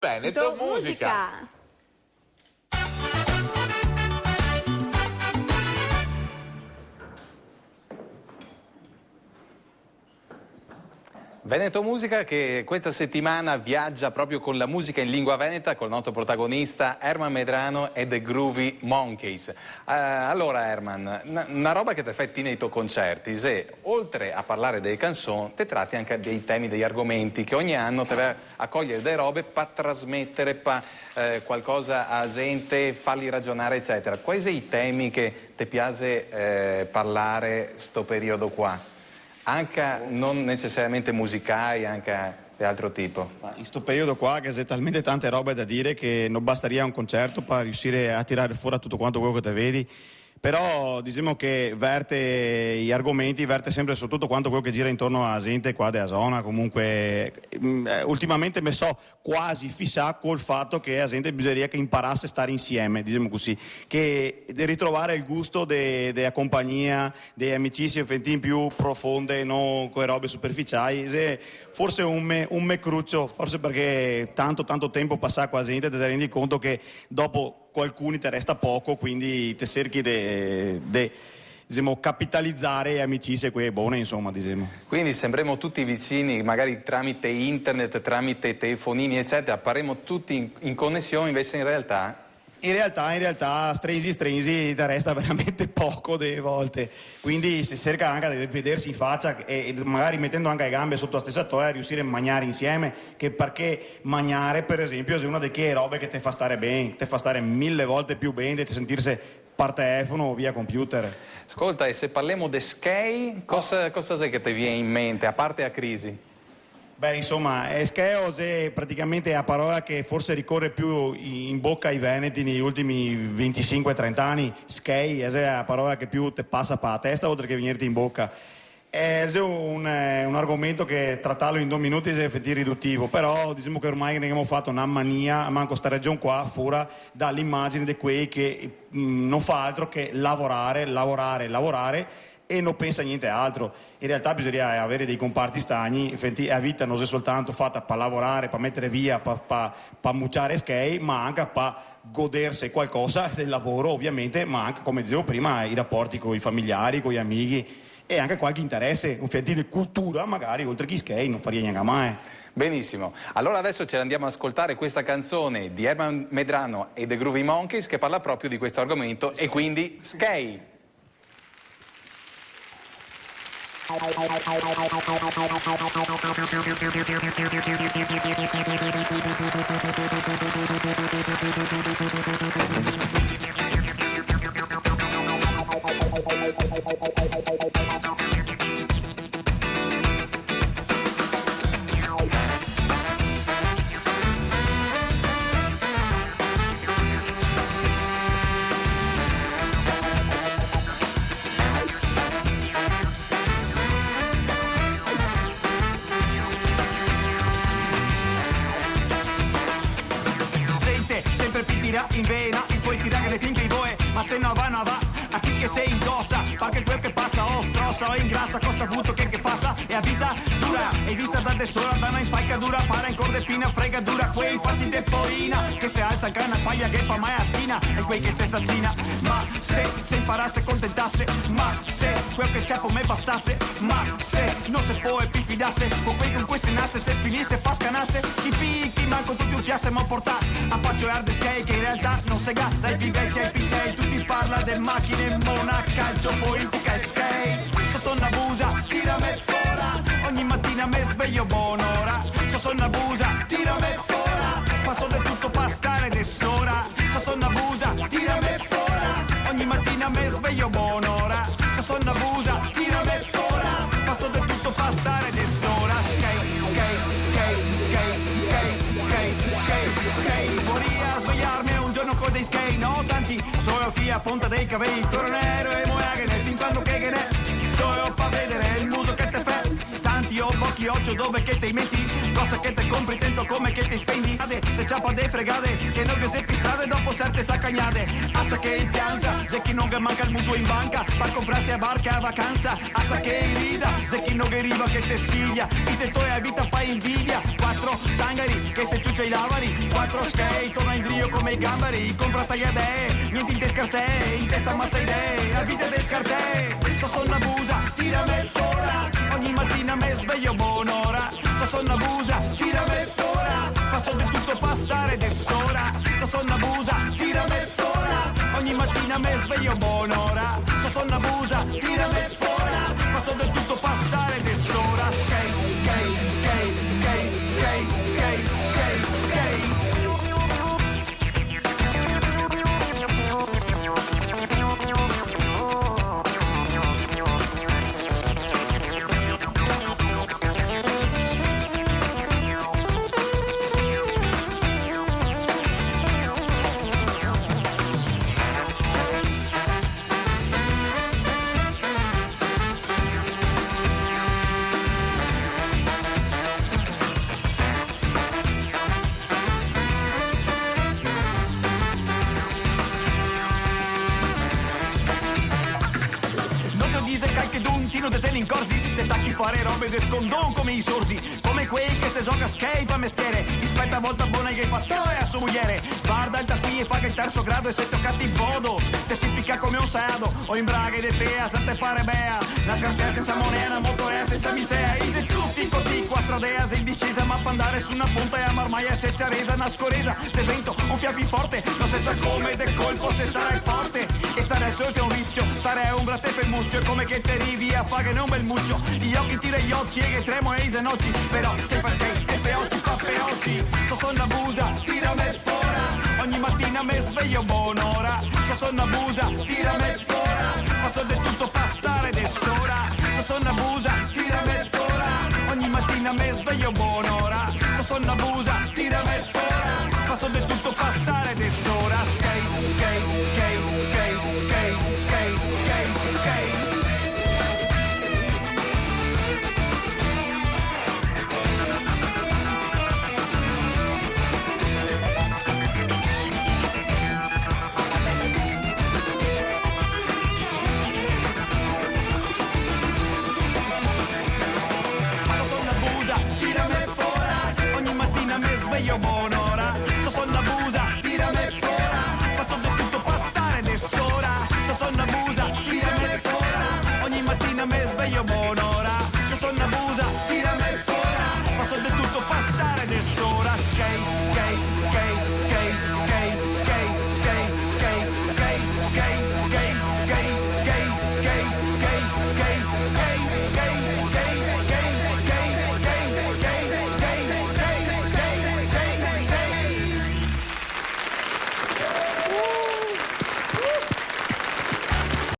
Veneto Musica. Veneto Musica che questa settimana viaggia proprio con la musica in lingua veneta col nostro protagonista Herman Medrano e The Groovy Monkeys. Allora Herman, una roba che ti fai nei tuoi concerti, se oltre a parlare delle canzoni, te tratti anche dei temi, degli argomenti che ogni anno te vai a cogliere delle robe per trasmettere qualcosa a gente, farli ragionare eccetera. Quali sono i temi che ti piace parlare sto periodo qua? Anche non necessariamente musicali, anche di altro tipo. In questo periodo qua che c'è talmente tante robe da dire che non basteria un concerto per riuscire a tirare fuori tutto quanto quello che te vedi. Però diciamo che gli argomenti verte sempre su tutto quanto quello che gira intorno a gente qua della zona. Comunque ultimamente mi so quasi fissato col fatto che a gente bisogneria che imparasse a stare insieme, diciamo così, che di ritrovare il gusto della compagnia, delle amicizie più profonde, non con le robe superficiali. Forse un me cruccio, forse perché tanto tempo passa qua a gente te rendi conto che dopo qualcuno ti resta poco, quindi ti cerchi di diciamo, capitalizzare amicizie quelle buone, insomma, diciamo. Quindi sembriamo tutti vicini, magari tramite internet, tramite telefonini, eccetera, apparemo tutti in connessione, invece in realtà... In realtà, stringi, ti resta veramente poco delle volte, quindi si cerca anche di vedersi in faccia e magari mettendo anche le gambe sotto la stessa toia riuscire a mangiare insieme, che perché mangiare per esempio è una delle robe che ti fa stare bene, ti fa stare 1000 volte più bene di sentirsi per telefono o via computer. Ascolta, e se parliamo di skate, cosa è che ti viene in mente, a parte la crisi? Beh, insomma, skeo è praticamente la parola che forse ricorre più in bocca ai veneti negli ultimi 25-30 anni. Skei è la parola che più ti passa per la testa oltre che venirti in bocca. È un argomento che trattarlo in 2 minuti è effettivamente riduttivo, però diciamo che ormai ne abbiamo fatto una mania, manco sta regione qua, fuori dall'immagine di quei che non fa altro che lavorare e non pensa a niente altro. In realtà bisogna avere dei comparti stagni, la vita non è soltanto fatta per lavorare, per mettere via, per mucciare skate, ma anche per godersi qualcosa del lavoro ovviamente, ma anche, come dicevo prima, i rapporti con i familiari, con gli amici e anche qualche interesse, un fiatino di cultura magari, oltre che skate, non faria niente mai. Benissimo, allora adesso ce l'andiamo ad ascoltare questa canzone di Herman Medrano e The Groovy Monkeys che parla proprio di questo argomento e quindi skate. In vena e poi ti dà che le finché i boe, ma se no va a chi che sei indossa, perché quel che passa o strossa o ingrassa, costa avuto che passa e a vita dura, e vista da sola da una impalcatura, para in cordepina, frega dura, quei fatti de poina, che se alza canna paglia che fa mai a schina, e quei che se assassina, ma se imparasse contentasse, ma se quel che c'è per me bastasse, ma se non se può e più fidasse, con quei con cui se nasse, se finisse fa scanasse, i picchi manco tutti un fiasse ma portà, a paccio hard skate che in realtà non se ga, dai pivecci ai piccei, tutti parla del macchine, mona, calcio, politica e skate, sono una busa, tirame fora, ogni mattina me sveglio buon'ora, sono una busa, tirame fora, passo del tutto pa' stare d'essora, sono una busa, tirame fora, ogni mattina me sveglio buon'ora, sono una busa, tirame fora, passo del tutto pa' stare d'essora, skate, morì a svegliarmi un giorno con dei skate, no tanti, solo via punta dei capelli, coronero e moagene, fin quando che ne, solo pa' vedere il muso che te fa, tanti ho occhi occhio dove che ti metti, cosa che te compri, tento come che ti spendi. Se ciappa de fregade, che non che seppi strade dopo certe saccagnate. Assa che in pianza, se chi non che manca il mutuo in banca, per comprarsi a barca a vacanza. Assa che rida, se chi non che arriva che te siglia, i te toi a vita fai invidia. 4 tangari, che se ciuccia i lavari, 4 skate, torna in drio come i gambari, compra tagliate, niente in tesca in testa massa idee, la vita de scartè. Sono una busa, tirami fora, ogni mattina me sveglio buon'ora. Sono una busa, tirami fora, faccio di tutto per stare d'essora. Sono una busa, tirami fora, ogni mattina me sveglio buon'ora. Sono una busa, tirami fora, faccio di tutto per stare d'essora. Skate, skate, skate, skate, skate, skate, skate, skate. De te in corsi, te tacchi fare robe de scondon come i sorsi, come quei che se gioca skate a mestiere, rispetta a volta buona che fa e a sua moglie, guarda il tappi e fa che il terzo grado e se toccati in vodo, te si picca come un sado, o in braghe de te a te pare bea, la scarsea senza moneta, motorea senza misea, e se tutti coti quattro dea, sei in discesa ma per andare su una punta e a marmaia se c'è resa, una scoresa, de vento, un fiapi forte, non si sa come del colpo se sarai forte, e stare al sole è un rischio, stare a ombra te fai muscio, come che te arrivi a fare non bel muccio, gli occhi tira gli occhi e che tremo e i nocci, però skate fa skate e peocci fa peocci, sono una busa, tirami fora, ogni mattina me sveglio buon'ora, sono una busa, tirami fora, faccio di tutto per stare d'essora, sono una busa, tirami fora, ogni mattina me sveglio buon'ora, sono una busa, tirami fora, faccio di tutto per stare d'essora, skate, skate, skate, skate, skate, skate, skate, skate. Tirami fora, ogni mattina mi sveglio buon'ora, sono una busa.